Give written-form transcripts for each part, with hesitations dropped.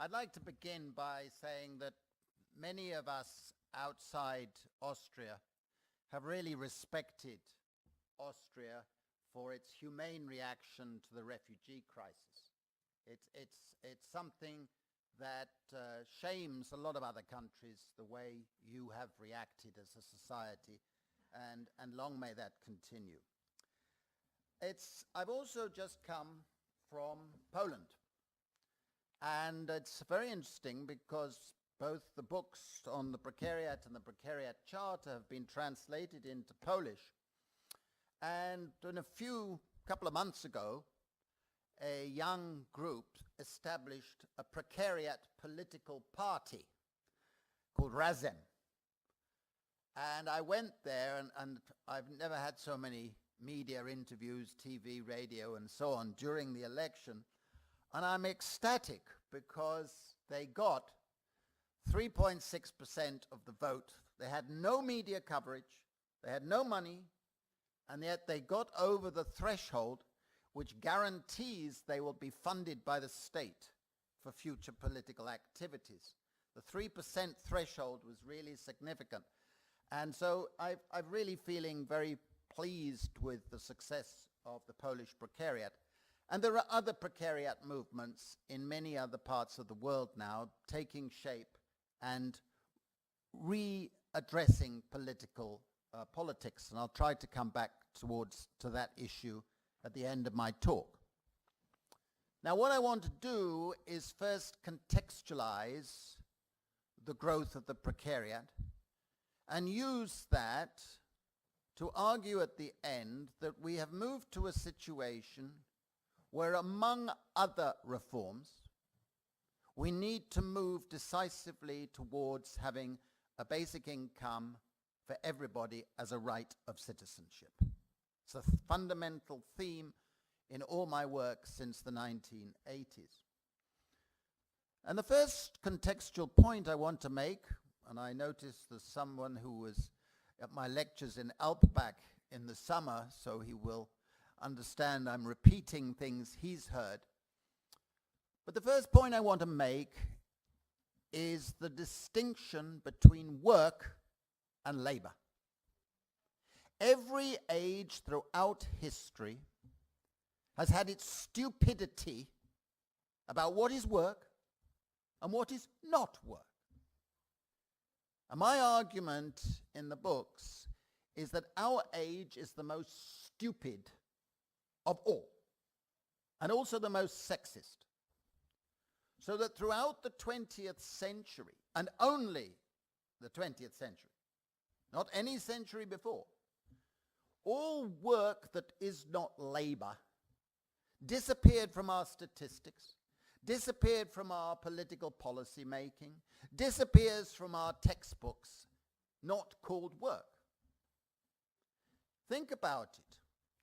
I'd like to begin by saying that many of us outside Austria have really respected Austria for its humane reaction to the refugee crisis. It's something that shames a lot of other countries, the way you have reacted as a society, and long may that continue. I've also just come from Poland, and it's very interesting because both the books on the Precariat and the Precariat Charter have been translated into Polish. And in a couple of months ago, a young group established a Precariat political party called Razem. And I went there, and I've never had so many media interviews, TV, radio, and so on during the election. And I'm ecstatic because they got 3.6% of the vote. They had no media coverage, they had no money, and yet they got over the threshold which guarantees they will be funded by the state for future political activities. The 3% threshold was really significant. And so I'm really feeling very pleased with the success of the Polish Precariat. And there are other Precariat movements in many other parts of the world now taking shape and readdressing politics. And I'll try to come back to that issue at the end of my talk. Now, what I want to do is first contextualize the growth of the Precariat and use that to argue at the end that we have moved to a situation where, among other reforms, we need to move decisively towards having a basic income for everybody as a right of citizenship. It's a fundamental theme in all my work since the 1980s. And the first contextual point I want to make, and I noticed there's someone who was at my lectures in Alpbach in the summer, so he will understand I'm repeating things he's heard. But the first point I want to make is the distinction between work and labor. Every age throughout history has had its stupidity about what is work and what is not work. And my argument in the books is that our age is the most stupid of all, and also the most sexist. So that throughout the 20th century, and only the 20th century, not any century before, all work that is not labor disappeared from our statistics, disappeared from our political policy making, disappears from our textbooks, not called work. Think about it.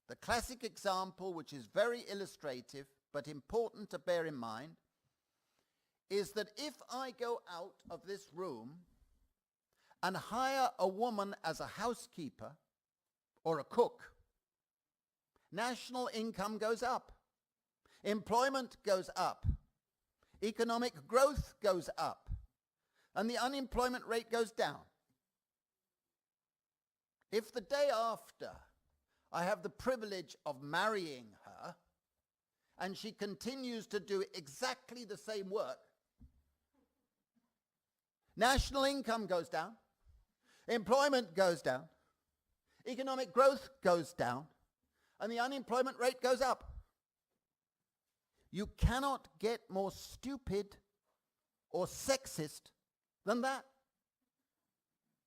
The classic example, which is very illustrative but important to bear in mind, is that if I go out of this room and hire a woman as a housekeeper or a cook, national income goes up, employment goes up, economic growth goes up, and the unemployment rate goes down. If the day after I have the privilege of marrying her and she continues to do exactly the same work, national income goes down, employment goes down, economic growth goes down, and the unemployment rate goes up. You cannot get more stupid or sexist than that.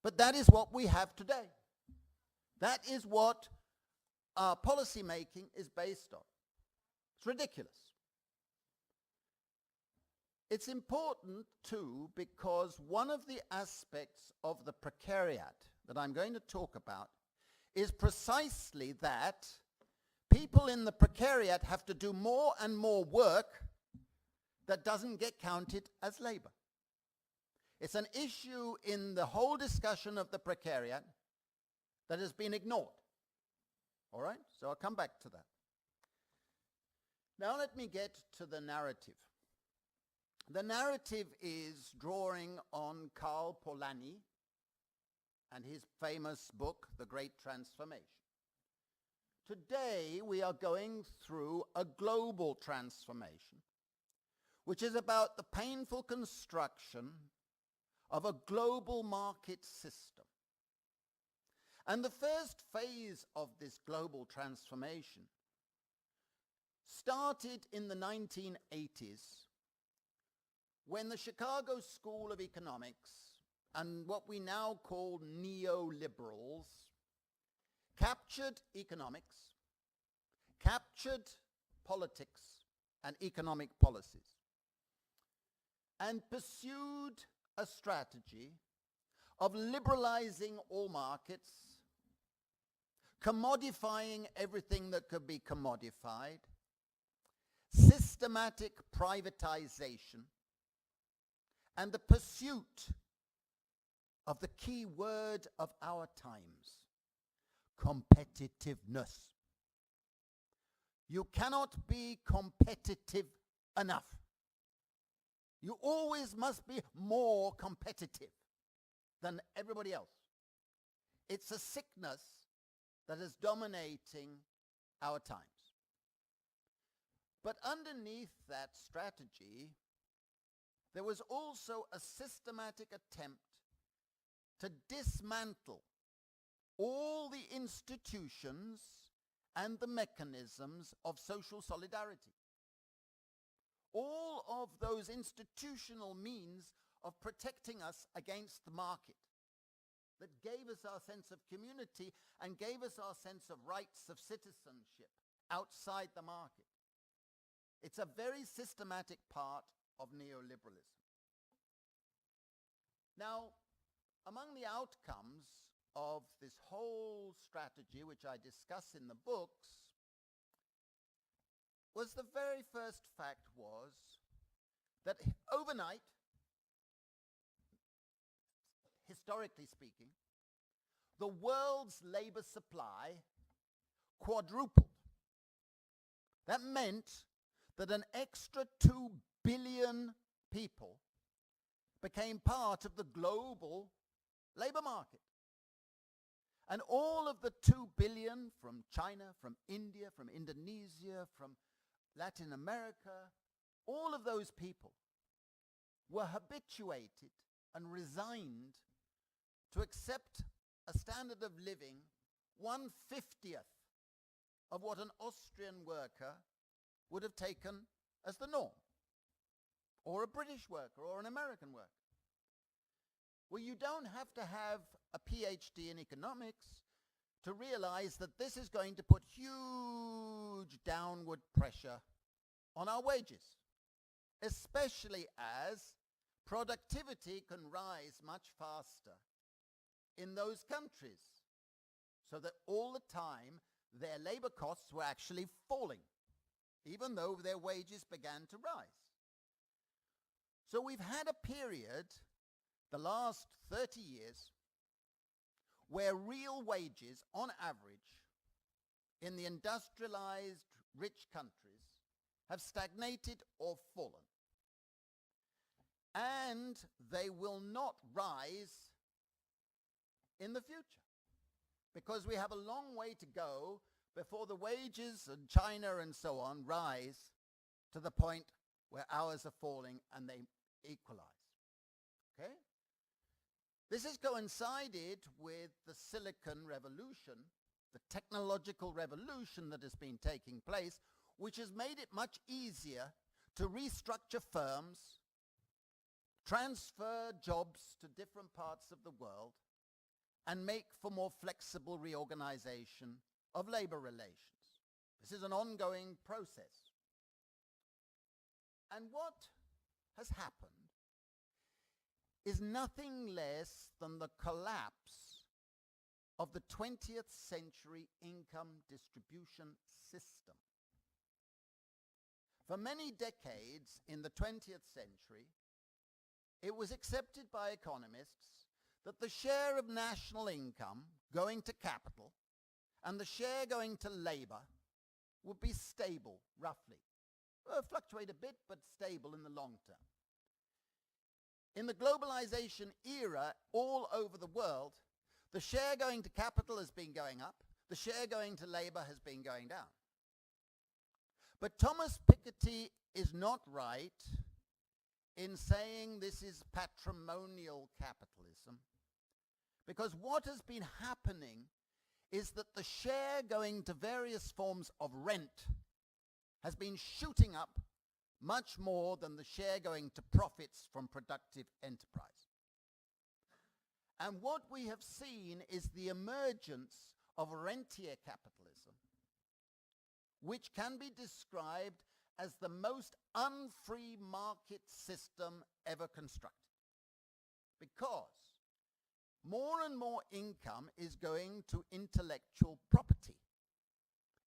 But that is what we have today. That is what our policy making is based on. It's ridiculous. It's important too because one of the aspects of the Precariat that I'm going to talk about is precisely that people in the Precariat have to do more and more work that doesn't get counted as labor. It's an issue in the whole discussion of the Precariat that has been ignored. All right? So I'll come back to that. Now let me get to the narrative. The narrative is drawing on Karl Polanyi and his famous book, The Great Transformation. Today we are going through a global transformation, which is about the painful construction of a global market system. And the first phase of this global transformation started in the 1980s when the Chicago School of Economics and what we now call neoliberals captured economics, captured politics and economic policies, and pursued a strategy of liberalizing all markets, commodifying everything that could be commodified, systematic privatization, and the pursuit of the key word of our times, competitiveness. You cannot be competitive enough. You always must be more competitive than everybody else. It's a sickness that is dominating our times. But underneath that strategy, there was also a systematic attempt to dismantle all the institutions and the mechanisms of social solidarity. All of those institutional means of protecting us against the market that gave us our sense of community and gave us our sense of rights of citizenship outside the market. It's a very systematic part of neoliberalism. Now, among the outcomes of this whole strategy, which I discuss in the books, was the very first fact was that overnight, historically speaking, the world's labor supply quadrupled. That meant that an extra 2 billion people became part of the global labor market. And all of the 2 billion from China, from India, from Indonesia, from Latin America, all of those people were habituated and resigned to accept a standard of living 1/50th of what an Austrian worker would have taken as the norm, or a British worker, or an American worker. Well, you don't have to have a PhD in economics to realize that this is going to put huge downward pressure on our wages, especially as productivity can rise much faster in those countries, so that all the time their labor costs were actually falling, even though their wages began to rise. So we've had a period, the last 30 years, where real wages, on average, in the industrialized rich countries, have stagnated or fallen. And they will not rise in the future, because we have a long way to go before the wages in China and so on rise to the point where ours are falling and they equalize. Okay? This has coincided with the Silicon Revolution, the technological revolution that has been taking place, which has made it much easier to restructure firms, transfer jobs to different parts of the world, and make for more flexible reorganization of labor relations. This is an ongoing process. And what has happened is nothing less than the collapse of the 20th century income distribution system. For many decades in the 20th century, it was accepted by economists that the share of national income going to capital and the share going to labor would be stable, roughly. Well, fluctuate a bit, but stable in the long term. In the globalization era, all over the world, the share going to capital has been going up, the share going to labor has been going down. But Thomas Piketty is not right in saying this is patrimonial capitalism, because what has been happening is that the share going to various forms of rent has been shooting up much more than the share going to profits from productive enterprise. And what we have seen is the emergence of rentier capitalism, which can be described as the most unfree market system ever constructed. Because more and more income is going to intellectual property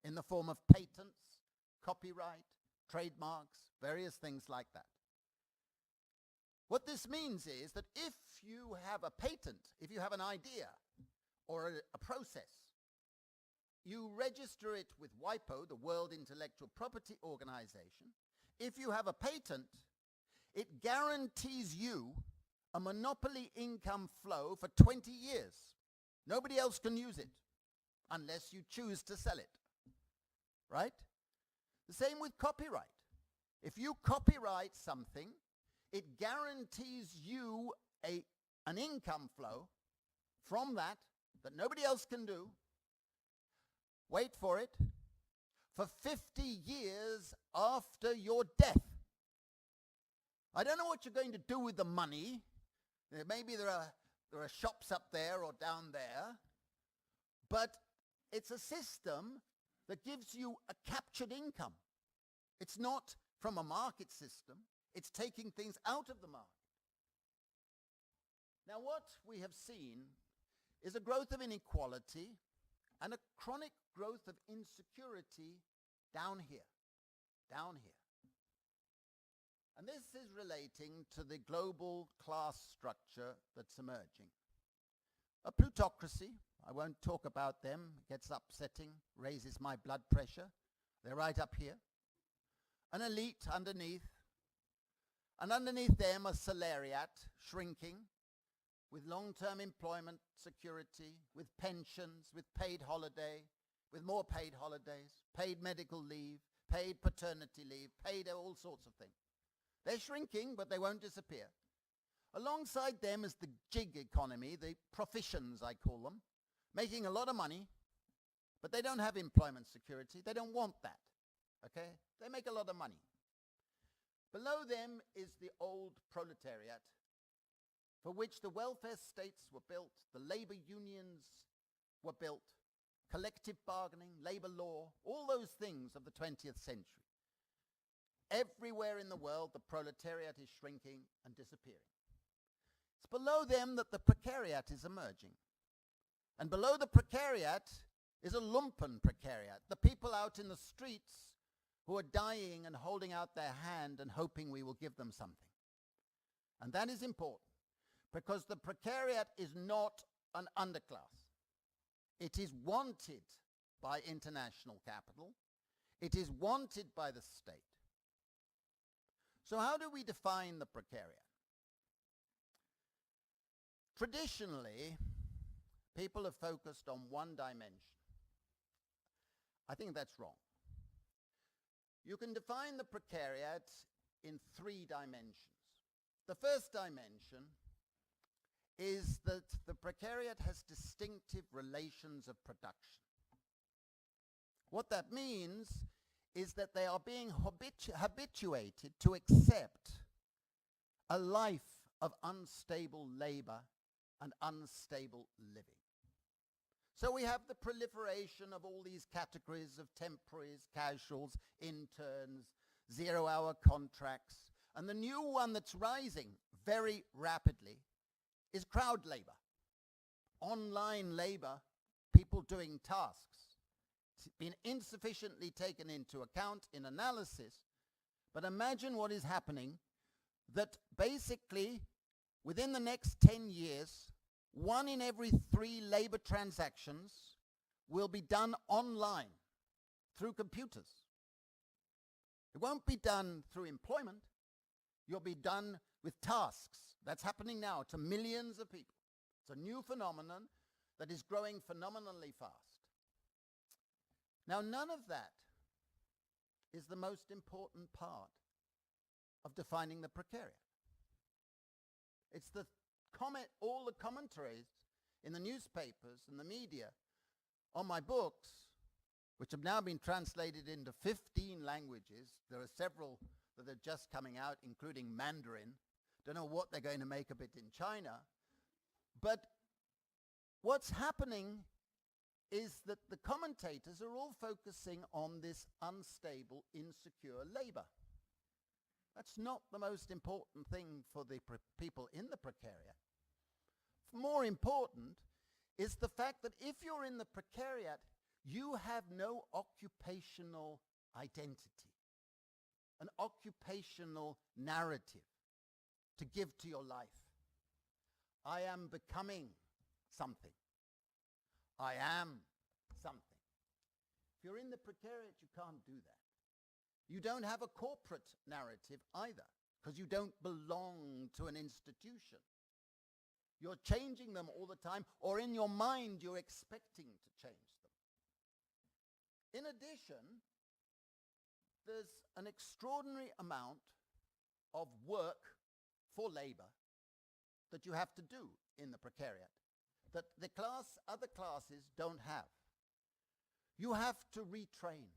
in the form of patents, copyright, trademarks, various things like that. What this means is that if you have a patent, if you have an idea or a process, you register it with WIPO, the World Intellectual Property Organization. If you have a patent, it guarantees you a monopoly income flow for 20 years. Nobody else can use it unless you choose to sell it, right? The same with copyright. If you copyright something, it guarantees you an income flow from that nobody else can do. Wait for it, for 50 years after your death. I don't know what you're going to do with the money. Maybe there are shops up there or down there, but it's a system that gives you a captured income. It's not from a market system. It's taking things out of the market. Now, what we have seen is a growth of inequality and a chronic growth of insecurity down here. And this is relating to the global class structure that's emerging. A plutocracy, I won't talk about them, it gets upsetting, raises my blood pressure. They're right up here. An elite underneath, and underneath them a salariat shrinking, with long-term employment security, with pensions, with paid holiday, with more paid holidays, paid medical leave, paid paternity leave, paid all sorts of things. They're shrinking, but they won't disappear. Alongside them is the gig economy, the professions, I call them, making a lot of money, but they don't have employment security. They don't want that, okay? They make a lot of money. Below them is the old proletariat, for which the welfare states were built, the labor unions were built, collective bargaining, labor law, all those things of the 20th century. Everywhere in the world, the proletariat is shrinking and disappearing. It's below them that the precariat is emerging. And below the precariat is a lumpen precariat, the people out in the streets who are dying and holding out their hand and hoping we will give them something. And that is important, because the precariat is not an underclass. It is wanted by international capital. It is wanted by the state. So how do we define the precariat? Traditionally, people have focused on one dimension. I think that's wrong. You can define the precariat in 3 dimensions. The first dimension is that the precariat has distinctive relations of production. What that means is that they are being habituated to accept a life of unstable labor and unstable living. So we have the proliferation of all these categories of temporaries, casuals, interns, 0-hour contracts, and the new one that's rising very rapidly is crowd labor, online labor, people doing tasks. It's been insufficiently taken into account in analysis, but imagine what is happening, that basically within the next 10 years, 1 in every 3 labor transactions will be done online through computers. It won't be done through employment. You'll be done with tasks That's happening now to millions of people. It's a new phenomenon that is growing phenomenally fast. Now, none of that is the most important part of defining the precariat. It's the all the commentaries in the newspapers and the media on my books, which have now been translated into 15 languages. There are several that are just coming out, including Mandarin. Don't know what they're going to make of it in China. But what's happening is that the commentators are all focusing on this unstable, insecure labor. That's not the most important thing for the people in the precariat. More important is the fact that if you're in the precariat, you have no occupational identity, an occupational narrative to give to your life. I am becoming something. I am something. If you're in the precariat, you can't do that. You don't have a corporate narrative either, because you don't belong to an institution. You're changing them all the time, or in your mind you're expecting to change them. In addition, there's an extraordinary amount of work for labor that you have to do in the precariat that the other classes don't have. You have to retrain.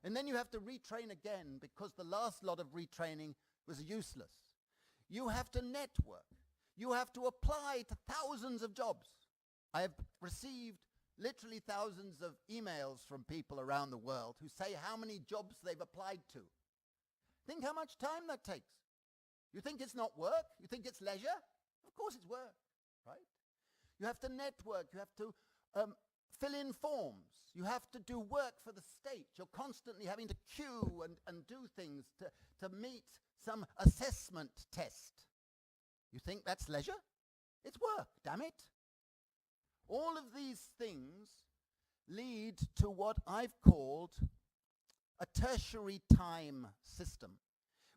And then you have to retrain again because the last lot of retraining was useless. You have to network. You have to apply to thousands of jobs. I have received literally thousands of emails from people around the world who say how many jobs they've applied to. Think how much time that takes. You think it's not work? You think it's leisure? Of course it's work, right? You have to network. You have to fill in forms. You have to do work for the state. You're constantly having to queue and do things to meet some assessment test. You think that's leisure? It's work, damn it. All of these things lead to what I've called a tertiary time system,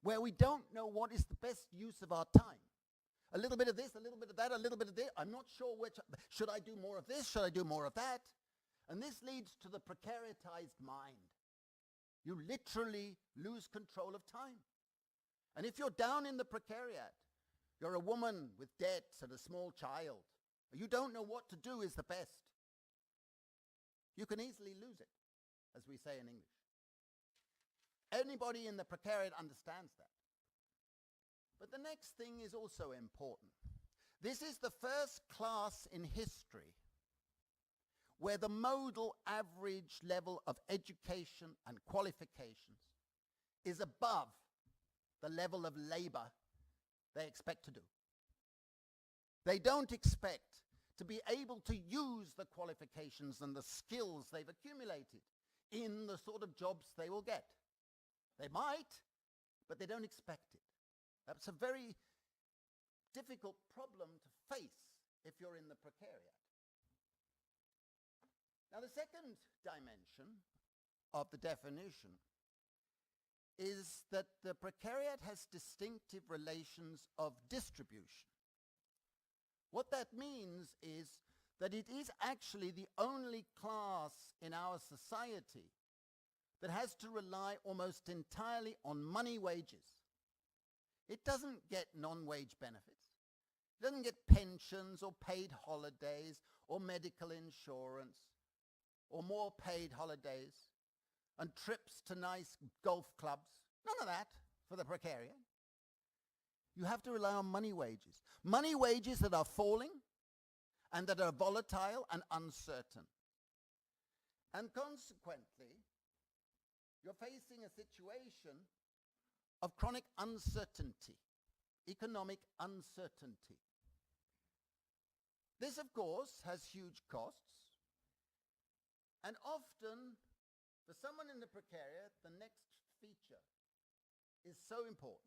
where we don't know what is the best use of our time. A little bit of this, a little bit of that, a little bit of this. I'm not sure which. Should I do more of this? Should I do more of that? And this leads to the precariatized mind. You literally lose control of time. And if you're down in the precariat, you're a woman with debts and a small child, you don't know what to do is the best. You can easily lose it, as we say in English. Anybody in the precariat understands that. But the next thing is also important. This is the first class in history where the modal average level of education and qualifications is above the level of labor they expect to do. They don't expect to be able to use the qualifications and the skills they've accumulated in the sort of jobs they will get. They might, but they don't expect it. That's a very difficult problem to face if you're in the precariat. Now, the second dimension of the definition is that the precariat has distinctive relations of distribution. What that means is that it is actually the only class in our society that has to rely almost entirely on money wages. It doesn't get non-wage benefits. It doesn't get pensions or paid holidays or medical insurance or more paid holidays and trips to nice golf clubs. None of that for the precariat. You have to rely on money wages. Money wages that are falling and that are volatile and uncertain. And consequently, you're facing a situation of chronic uncertainty, economic uncertainty. This, of course, has huge costs. And often, for someone in the precariat, the next feature is so important.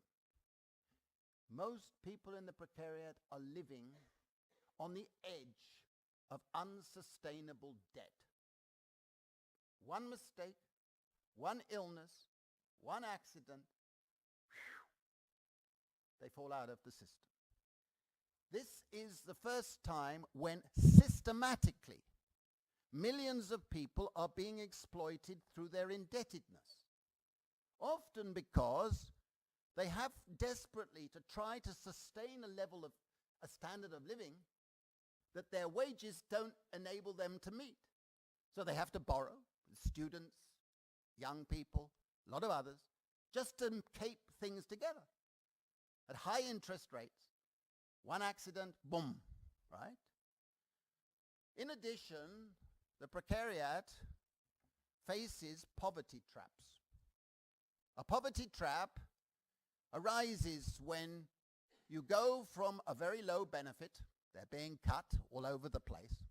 Most people in the precariat are living on the edge of unsustainable debt. One mistake, one illness, one accident, they fall out of the system. This is the first time when systematically millions of people are being exploited through their indebtedness, often because they have desperately to try to sustain a level of a standard of living that their wages don't enable them to meet. So they have to borrow, students, young people, a lot of others, just to keep things together at high interest rates. One accident, boom, right? In addition, the precariat faces poverty traps. A poverty trap arises when you go from a very low benefit, they're being cut all over the place,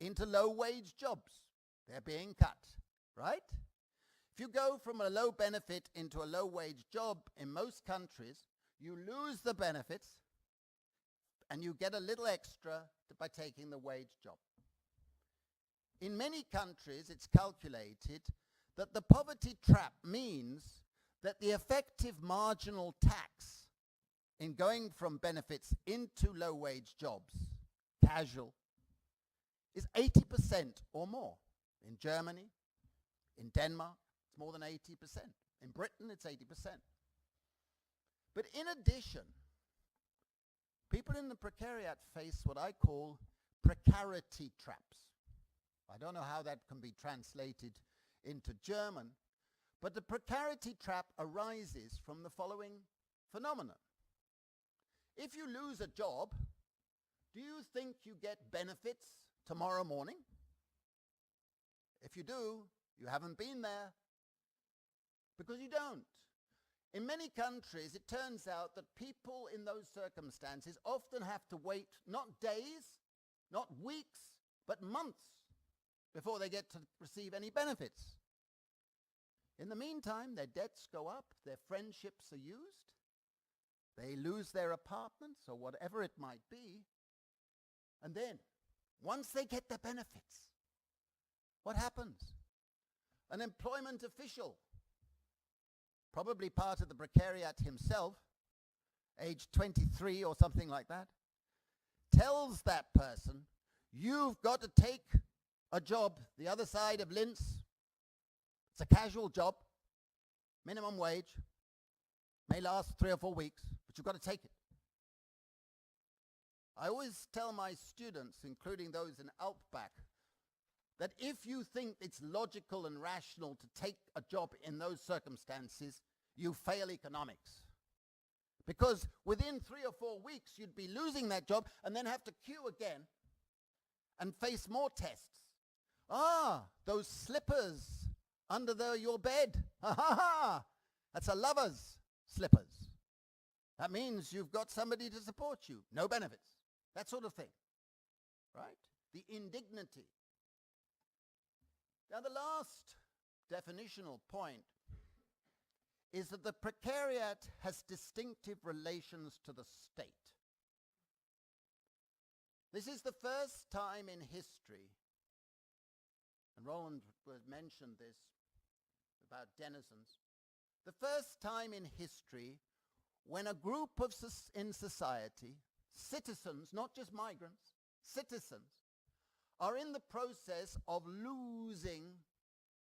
into low-wage jobs, they're being cut, right? If you go from a low benefit into a low-wage job in most countries, you lose the benefits and you get a little extra by taking the wage job. In many countries, it's calculated that the poverty trap means that the effective marginal tax in going from benefits into low-wage jobs, casual, is 80% or more. In Germany, in Denmark, it's more than 80%. In Britain, it's 80%. But in addition, people in the precariat face what I call precarity traps. I don't know how that can be translated into German, but the precarity trap arises from the following phenomenon. If you lose a job, do you think you get benefits tomorrow morning? If you do, you haven't been there, because you don't. In many countries, it turns out that people in those circumstances often have to wait not days, not weeks, but months before they get to receive any benefits. In the meantime, their debts go up, their friendships are used, they lose their apartments or whatever it might be, and then, once they get their benefits, what happens? An employment official, probably part of the precariat himself, age 23 or something like that, tells that person, you've got to take a job the other side of Linz. It's a casual job, minimum wage, may last 3 or 4 weeks, but you've got to take it. I always tell my students, including those in Alpbach, that if you think it's logical and rational to take a job in those circumstances, you fail economics. Because within 3 or 4 weeks, you'd be losing that job and then have to queue again and face more tests. Ah, those slippers under your bed. Ha ha ha! That's a lover's slippers. That means you've got somebody to support you. No benefits. That sort of thing. Right? The indignity. Now, the last definitional point is that the precariat has distinctive relations to the state. This is the first time in history, and Roland mentioned this about denizens, the first time in history when a group of in society, citizens, not just migrants, citizens, are in the process of losing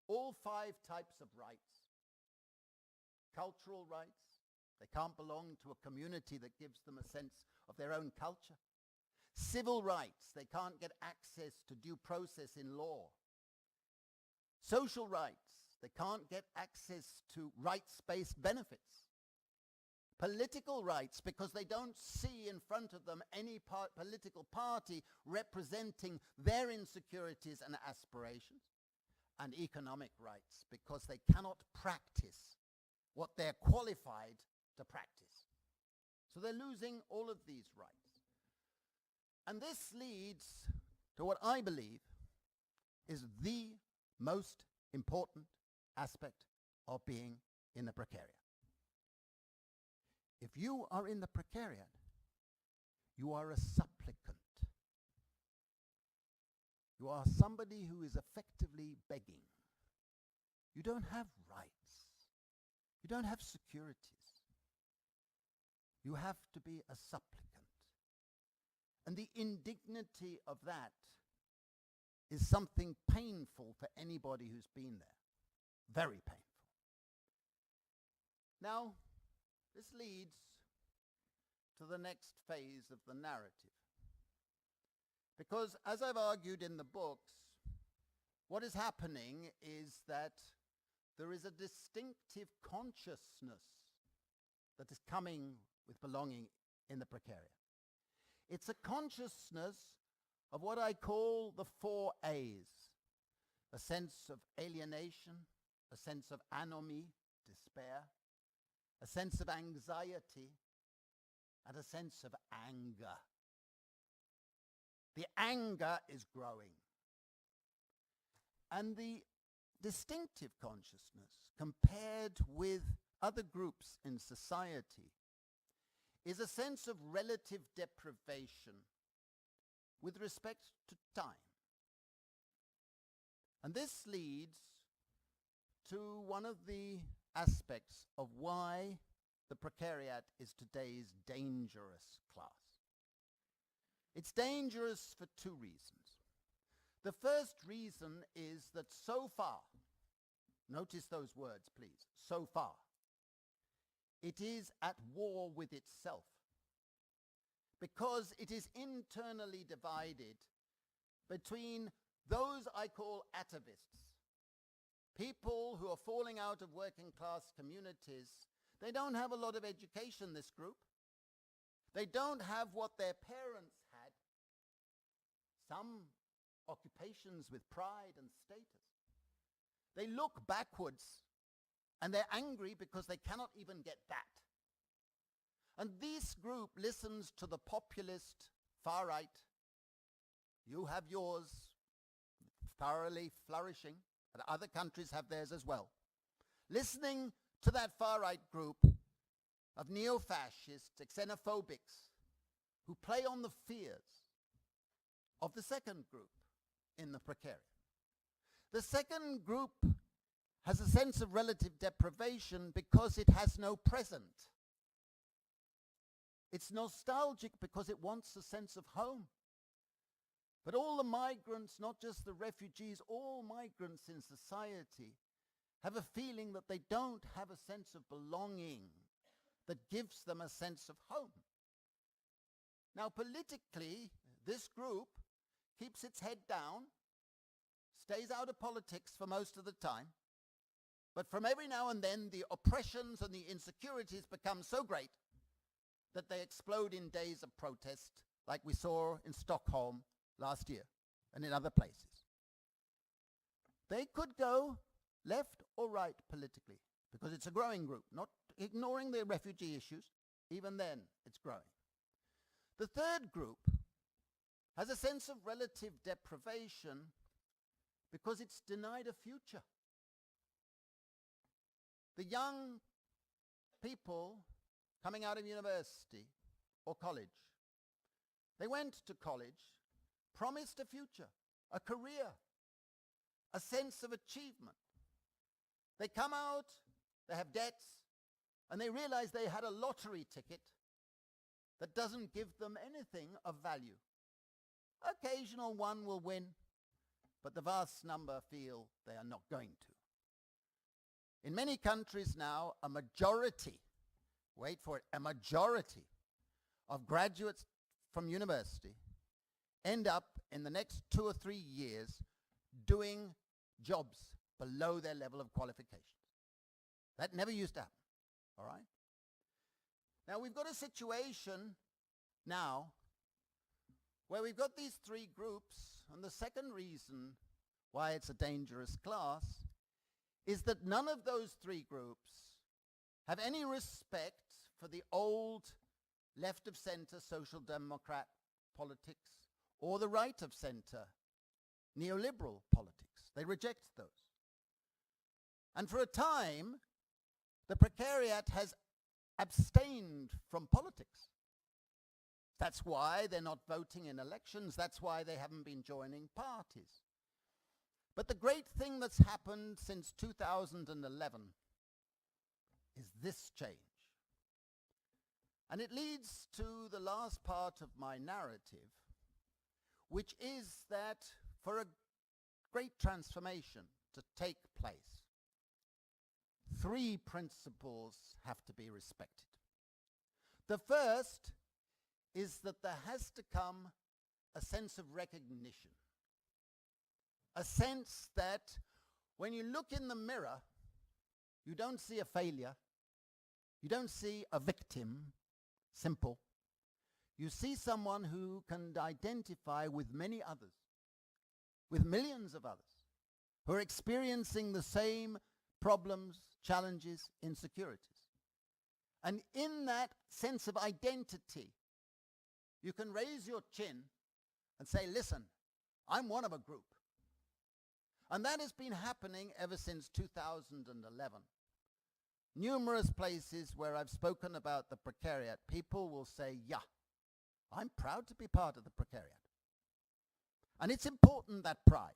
all 5 types of rights. Cultural rights, they can't belong to a community that gives them a sense of their own culture. Civil rights, they can't get access to due process in law. Social rights, they can't get access to rights-based benefits. Political rights, because they don't see in front of them any political party representing their insecurities and aspirations. And economic rights, because they cannot practice what they're qualified to practice. So they're losing all of these rights. And this leads to what I believe is the most important aspect of being in the precariat. If you are in the precariat, you are a supplicant. You are somebody who is effectively begging. You don't have rights. You don't have securities. You have to be a supplicant. And the indignity of that is something painful for anybody who's been there. Very painful. Now, this leads to the next phase of the narrative. Because as I've argued in the books, what is happening is that there is a distinctive consciousness that is coming with belonging in the precariat. It's a consciousness of what I call the 4 A's. A sense of alienation, a sense of anomie, despair, a sense of anxiety, and a sense of anger. The anger is growing. And the distinctive consciousness, compared with other groups in society, is a sense of relative deprivation with respect to time. And this leads to one of the aspects of why the precariat is today's dangerous class. It's dangerous for 2 reasons. The first reason is that so far, notice those words please, so far, it is at war with itself because it is internally divided between those I call atavists, people who are falling out of working class communities. They don't have a lot of education, this group. They don't have what their parents had, some occupations with pride and status. They look backwards and they're angry because they cannot even get that. And this group listens to the populist far right. You have yours, thoroughly flourishing, and other countries have theirs as well. Listening to that far right group of neo-fascists, xenophobics, who play on the fears of the second group in the precariat. The second group has a sense of relative deprivation because it has no present. It's nostalgic because it wants a sense of home. But all the migrants, not just the refugees, all migrants in society have a feeling that they don't have a sense of belonging that gives them a sense of home. Now, politically, this group keeps its head down, stays out of politics for most of the time, but from every now and then the oppressions and the insecurities become so great that they explode in days of protest, like we saw in Stockholm last year and in other places. They could go left or right politically, because it's a growing group, not ignoring the refugee issues. Even then, it's growing. The third group has a sense of relative deprivation because it's denied a future. The young people coming out of university or college, they went to college, promised a future, a career, a sense of achievement. They come out, they have debts, and they realize they had a lottery ticket that doesn't give them anything of value. Occasional one will win, but the vast number feel they are not going to. In many countries now, a majority, wait for it, a majority of graduates from university end up in the next 2 or 3 years doing jobs below their level of qualifications. That never used to happen, all right? Now we've got a situation now where we've got these 3 groups, and the second reason why it's a dangerous class is that none of those 3 groups have any respect for the old left-of-center social democrat politics or the right-of-center neoliberal politics. They reject those. And for a time, the precariat has abstained from politics. That's why they're not voting in elections. That's why they haven't been joining parties. But the great thing that's happened since 2011 is this change. And it leads to the last part of my narrative, which is that for a great transformation to take place, 3 principles have to be respected. The first is that there has to come a sense of recognition. A sense that when you look in the mirror, you don't see a failure. You don't see a victim, simple. You see someone who can identify with many others, with millions of others, who are experiencing the same problems, challenges, insecurities. And in that sense of identity, you can raise your chin and say, listen, I'm one of a group. And that has been happening ever since 2011. Numerous places where I've spoken about the Precariat, people will say, yeah, I'm proud to be part of the Precariat. And it's important, that pride,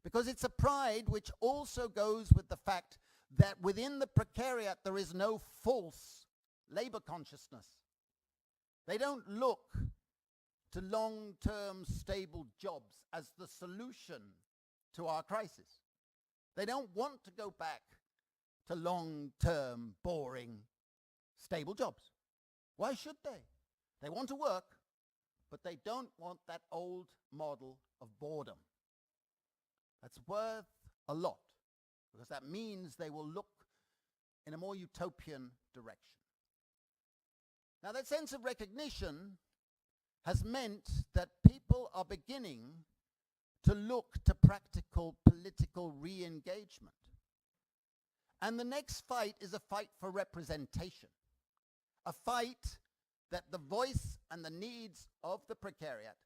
because it's a pride which also goes with the fact that within the Precariat there is no false labor consciousness. They don't look to long-term stable jobs as the solution to our crisis. They don't want to go back to long-term, boring, stable jobs. Why should they? They want to work, but they don't want that old model of boredom. That's worth a lot, because that means they will look in a more utopian direction. Now, that sense of recognition has meant that people are beginning to look to practical political re-engagement. And the next fight is a fight for representation, a fight that the voice and the needs of the Precariat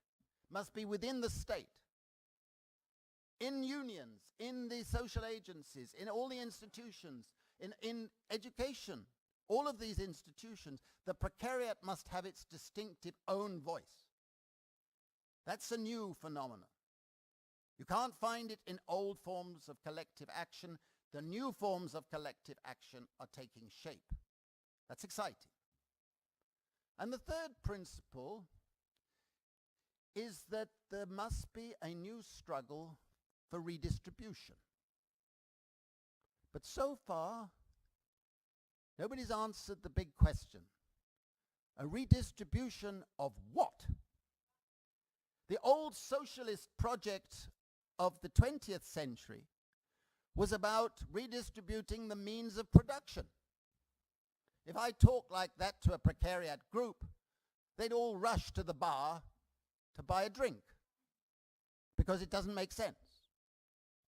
must be within the state, in unions, in the social agencies, in all the institutions, in education, all of these institutions. The Precariat must have its distinctive own voice. That's a new phenomenon. You can't find it in old forms of collective action. The new forms of collective action are taking shape. That's exciting. And the third principle is that there must be a new struggle for redistribution. But so far, nobody's answered the big question. A redistribution of what? The old socialist project of the 20th century was about redistributing the means of production. If I talk like that to a Precariat group, they'd all rush to the bar to buy a drink, because it doesn't make sense.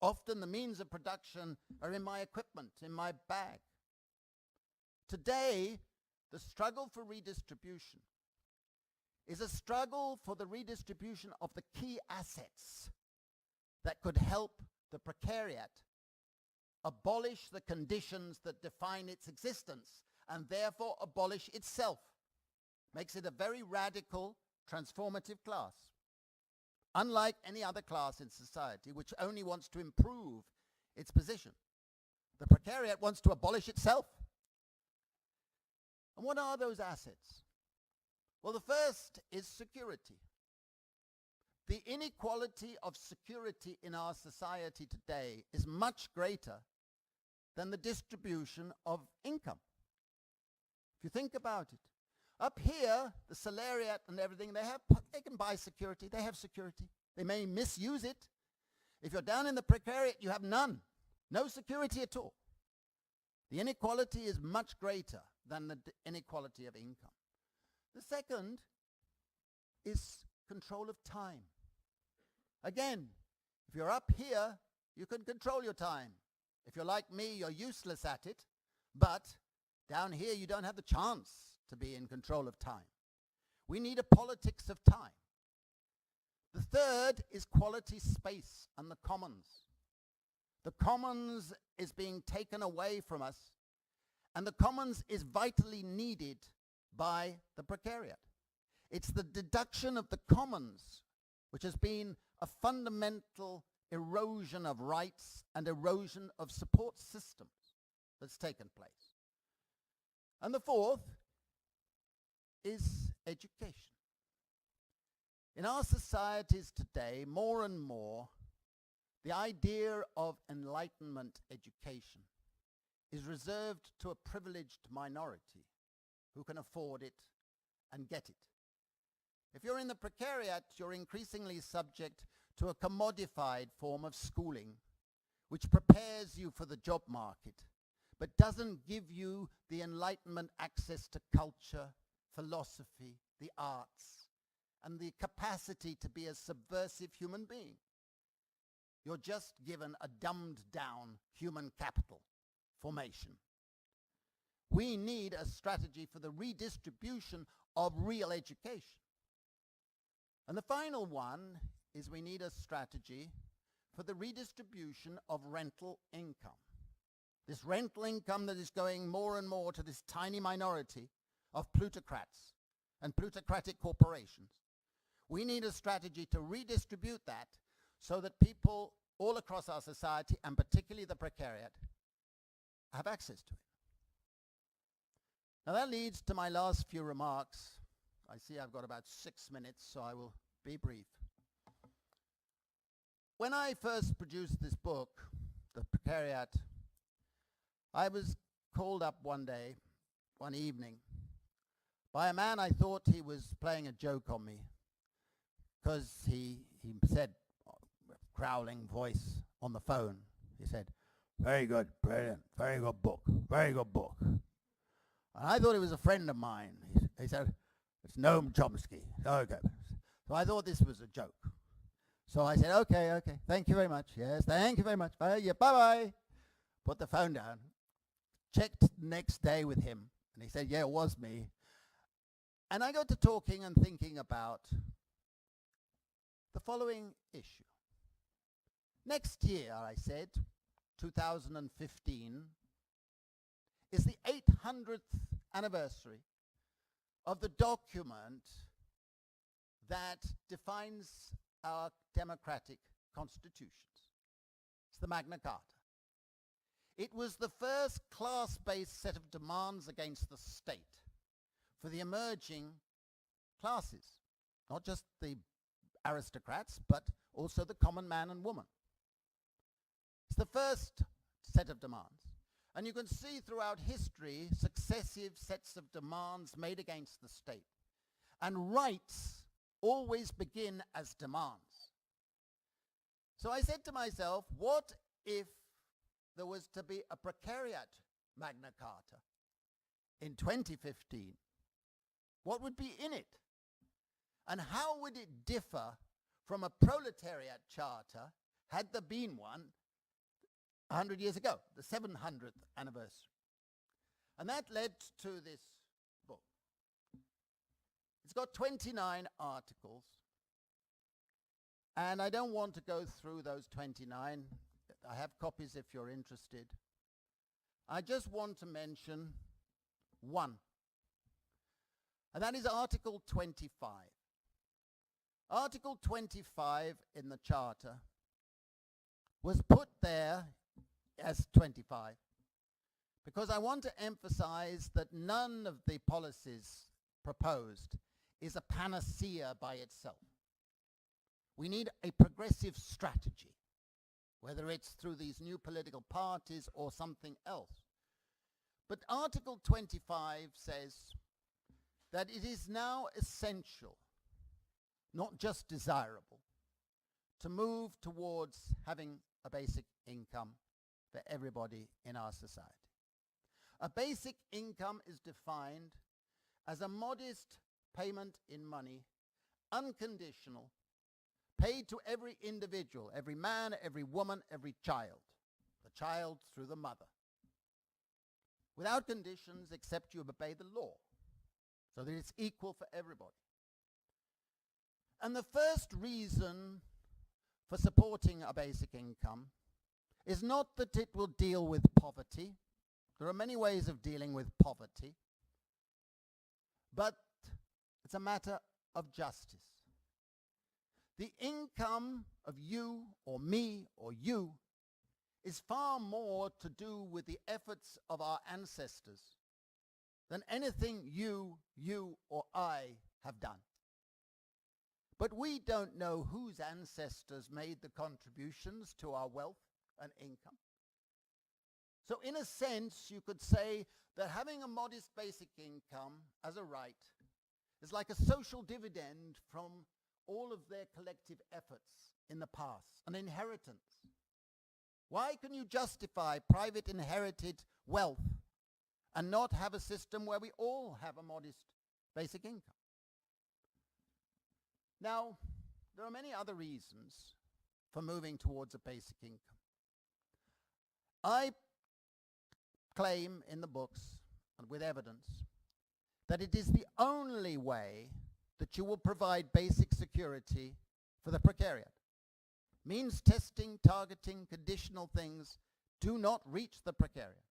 Often the means of production are in my equipment, in my bag. Today, the struggle for redistribution is a struggle for the redistribution of the key assets that could help the Precariat abolish the conditions that define its existence and therefore abolish itself. Makes it a very radical, transformative class. Unlike any other class in society which only wants to improve its position, the Precariat wants to abolish itself. And what are those assets? Well, the first is security. The inequality of security in our society today is much greater than the distribution of income. If you think about it, up here, the salariat and everything, they can buy security, they have security. They may misuse it. If you're down in the Precariat, you have none. No security at all. The inequality is much greater than the inequality of income. The second is control of time. Again, if you're up here, you can control your time. If you're like me, you're useless at it, but down here you don't have the chance to be in control of time. We need a politics of time. The third is quality space and the commons. The commons is being taken away from us, and the commons is vitally needed by the Precariat. It's the deduction of the commons which has been a fundamental erosion of rights and erosion of support systems that's taken place. And the fourth is education. In our societies today, more and more, the idea of Enlightenment education is reserved to a privileged minority who can afford it and get it. If you're in the Precariat, you're increasingly subject to a commodified form of schooling which prepares you for the job market but doesn't give you the Enlightenment access to culture, philosophy, the arts, and the capacity to be a subversive human being. You're just given a dumbed down human capital formation. We need a strategy for the redistribution of real education. And the final one is we need a strategy for the redistribution of rental income. This rental income that is going more and more to this tiny minority of plutocrats and plutocratic corporations. We need a strategy to redistribute that so that people all across our society, and particularly the Precariat, have access to it. Now that leads to my last few remarks. I see I've got about 6 minutes, so I will be brief. When I first produced this book, The Precariat, I was called up one day, one evening, by a man I thought he was playing a joke on me, because he said, growling voice on the phone, he said, "Very good, brilliant, very good book, very good book." And I thought he was a friend of mine. He said, "It's Noam Chomsky." Okay. So I thought this was a joke. So I said, okay, thank you very much. Yes, thank you very much. Bye, yeah, bye-bye. Put the phone down. Checked next day with him, and he said, yeah, it was me. And I got to talking and thinking about the following issue. Next year, I said, 2015, is the 800th anniversary of the document that defines our democratic constitutions. It's the Magna Carta. It was the first class-based set of demands against the state for the emerging classes, not just the aristocrats, but also the common man and woman. It's the first set of demands. And you can see throughout history successive sets of demands made against the state. And rights always begin as demands. So I said to myself, what if there was to be a Precariat Magna Carta in 2015? What would be in it? And how would it differ from a proletariat charter, had there been one 100 years ago, the 700th anniversary? And that led to this book. It's got 29 articles, and I don't want to go through those 29. I have copies if you're interested. I just want to mention one, and that is Article 25. Article 25 in the Charter was put there as 25 because I want to emphasize that none of the policies proposed is a panacea by itself. We need a progressive strategy, whether it's through these new political parties or something else. But Article 25 says that it is now essential, not just desirable, to move towards having a basic income for everybody in our society. A basic income is defined as a modest payment in money, unconditional, paid to every individual, every man, every woman, every child, the child through the mother, without conditions except you obey the law, so that it's equal for everybody. And the first reason for supporting a basic income is not that it will deal with poverty. There are many ways of dealing with poverty, but it's a matter of justice. The income of you or me or you is far more to do with the efforts of our ancestors than anything you or I have done. But we don't know whose ancestors made the contributions to our wealth and income. So in a sense, you could say that having a modest basic income as a right is like a social dividend from all of their collective efforts in the past, an inheritance. Why can you justify private inherited wealth and not have a system where we all have a modest basic income? Now, there are many other reasons for moving towards a basic income. I claim in the books, and with evidence, that it is the only way that you will provide basic security for the precariat. Means testing, targeting, conditional things do not reach the precariat.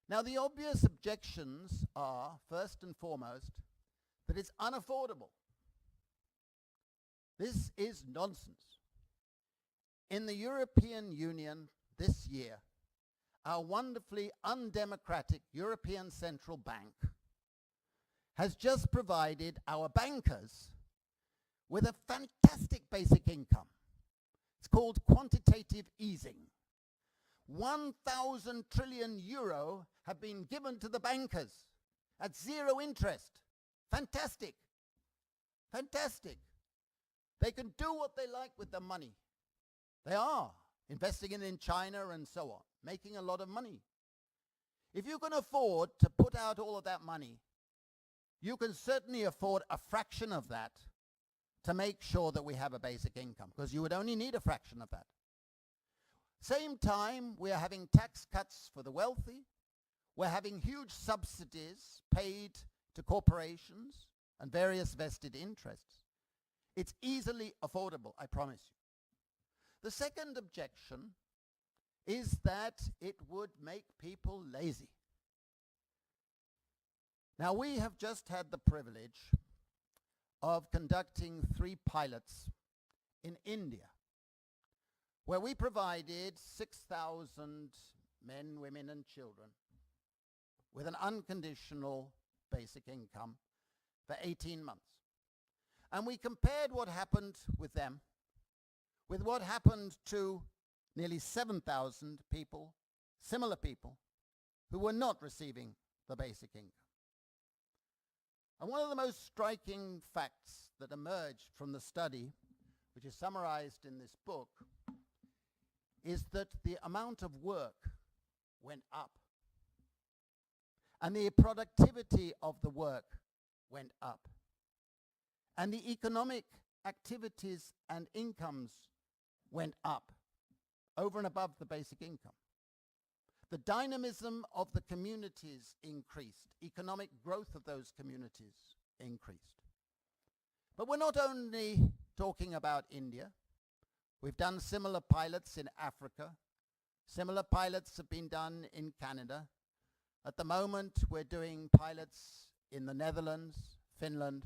Now, the obvious objections are, first and foremost, that it's unaffordable. This is nonsense. In the European Union this year, our wonderfully undemocratic European Central Bank has just provided our bankers with a fantastic basic income. It's called quantitative easing. 1,000 trillion euro have been given to the bankers at zero interest. Fantastic. Fantastic. They can do what they like with the money. They are investing it in China and so on, making a lot of money. If you can afford to put out all of that money, you can certainly afford a fraction of that to make sure that we have a basic income, because you would only need a fraction of that. Same time, we are having tax cuts for the wealthy. We're having huge subsidies paid to corporations and various vested interests. It's easily affordable, I promise you. The second objection is that it would make people lazy. Now, we have just had the privilege of conducting 3 pilots in India, where we provided 6,000 men, women, and children with an unconditional basic income for 18 months. And we compared what happened with them with what happened to nearly 7,000 people, similar people, who were not receiving the basic income. And one of the most striking facts that emerged from the study, which is summarized in this book, is that the amount of work went up. And the productivity of the work went up. And the economic activities and incomes went up over and above the basic income. The dynamism of the communities increased. Economic growth of those communities increased. But we're not only talking about India. We've done similar pilots in Africa. Similar pilots have been done in Canada. At the moment, we're doing pilots in the Netherlands, Finland,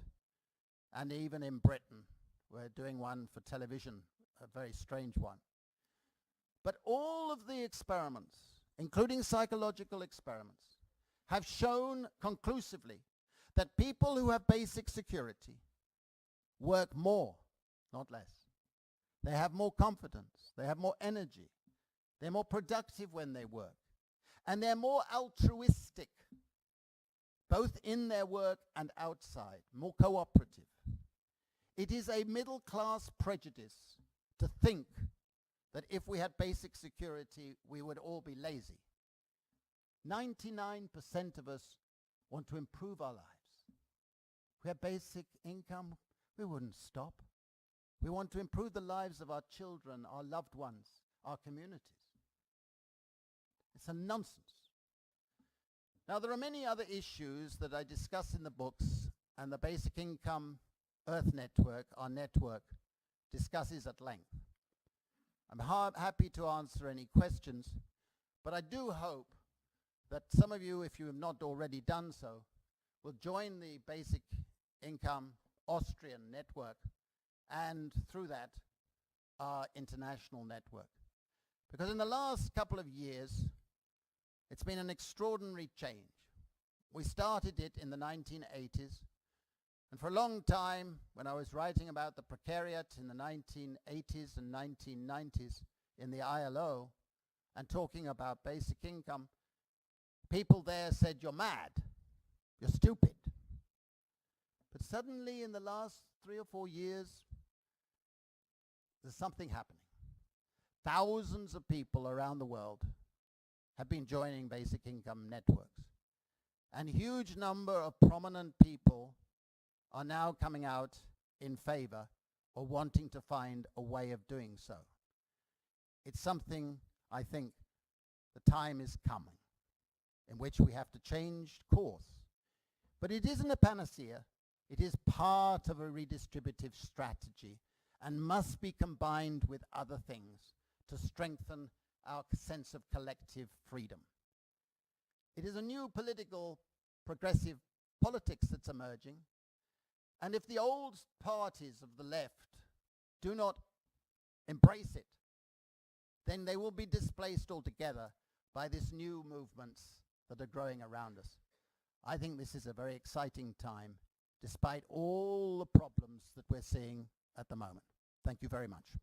and even in Britain. We're doing one for television, a very strange one. But all of the experiments, including psychological experiments, have shown conclusively that people who have basic security work more, not less. They have more confidence. They have more energy. They're more productive when they work. And they're more altruistic, both in their work and outside, more cooperative. It is a middle-class prejudice to think that if we had basic security, we would all be lazy. 99% of us want to improve our lives. If we had basic income, we wouldn't stop. We want to improve the lives of our children, our loved ones, our communities. It's a nonsense. Now, there are many other issues that I discuss in the books, and the Basic Income Earth Network, our network, discusses at length. I'm happy to answer any questions, but I do hope that some of you, if you have not already done so, will join the Basic Income Austrian network, and through that, our international network. Because in the last couple of years, it's been an extraordinary change. We started it in the 1980s, and for a long time, when I was writing about the Precariat in the 1980s and 1990s in the ILO and talking about basic income, people there said, "You're mad, you're stupid." But suddenly in the last 3 or 4 years, there's something happening. Thousands of people around the world have been joining basic income networks. And a huge number of prominent people are now coming out in favor or wanting to find a way of doing so. It's something, I think, the time is coming in which we have to change course. But it isn't a panacea. It is part of a redistributive strategy and must be combined with other things to strengthen our sense of collective freedom. It is a new political, progressive politics that's emerging, and if the old parties of the left do not embrace it, then they will be displaced altogether by these new movements that are growing around us. I think this is a very exciting time, despite all the problems that we're seeing at the moment. Thank you very much.